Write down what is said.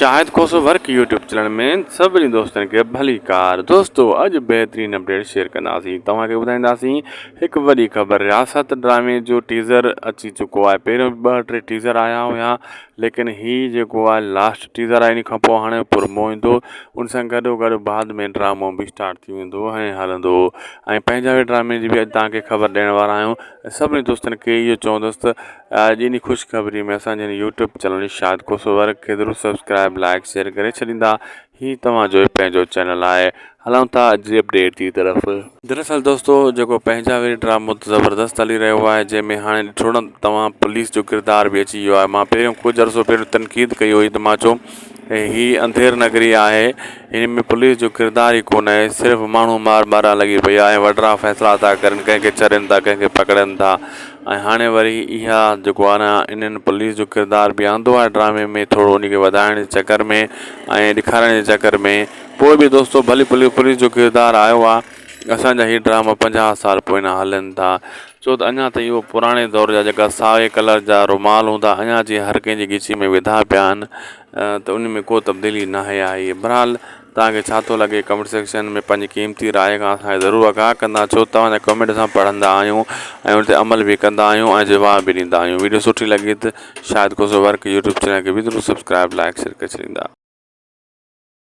शाहिद कोसो work YouTube channel में सभी दोस्तों के भली कार। दोस्तों अज बेहतरीन अपडेट शेयर कंदासीं तव्हांखे ॿुधाईंदासीं हिकु वॾी ख़बर। रियासत ड्रामे जो टीज़र अची चुको आहे। पहिरियों 2-3 टीज़र आया हुआ, लेकिन ही जेको आहे लास्ट टीज़र आहे। इन खां पोइ हाणे प्रोमो ईंदो, उन सां गॾोगॾु बाद में ड्रामो बि स्टार्ट थी वेंदो ऐं हलंदो। ऐं पंहिंजा बि ड्रामे जी बि अॼु तव्हांखे ख़बर ॾियण वारा आहियूं। सभिनी दोस्तनि खे इहो चवंदुसि त अॼु इन ख़ुशख़बरी में असांजे यूट्यूब चैनल शाहिद कोसो वर्क खे ज़रूरु सब्सक्राइब लाइक शेयर करे छॾींदा। ही तव्हांजो पंहिंजो चैनल आहे। हलूं था अॼु जी अपडेट जी तरफ़। दरअसल दोस्तों जेको पंहिंजा वे ड्रामो ज़बरदस्त हली रहियो आहे, जंहिंमें हाणे ॾिठो न तव्हां पुलिस जो किरदार बि अची वियो आहे। मां पहिरियों कुझु अर्सो पहिरियों तनक़ीद कई हुई त मां चयो ही अंधेर नगरी आहे, हिन में पुलिस जो किरदार ई कोन आहे, सिर्फ़ु माण्हू मारा लॻी पई आहे, वॾरा फ़ैसिला था करनि, कंहिंखे छॾनि था, कंहिंखे पकड़नि था। ऐं हाणे वरी इहा जेको आहे न इन्हनि पुलिस जो किरदार बि आंदो आहे ड्रामे में, थोरो उनखे वधाइण जे चकर में ऐं ॾेखारण जे चकर में। पोइ बि दोस्तों भली पुलिस जो किरदार आयो आहे। असांजा ही ड्रामा 50 साल पोयां हलनि था, छो त अञा त इहो पुराणे दौर जा जेका साए कलर जा रुमाल हूंदा अञा जी हर कंहिंजी ॻिची में विधा पिया आहिनि, त उन में को तब्दीली न आहे। बहरहाल तव्हांखे छा थो लॻे कमेंट सेक्शन में पंहिंजी क़ीमती राय खां असांखे ज़रूरु आगाह कंदा, छो तव्हांजा कमेंट असां पढ़ंदा आहियूं ऐं उन ते अमल बि कंदा आहियूं ऐं जवाब बि ॾींदा आहियूं। वीडियो सुठी लॻी त शाहिद कोसो वर्क यूट्यूब चैनल खे बि ज़रूरु सब्सक्राइब लाइक शेयर करे छॾींदा।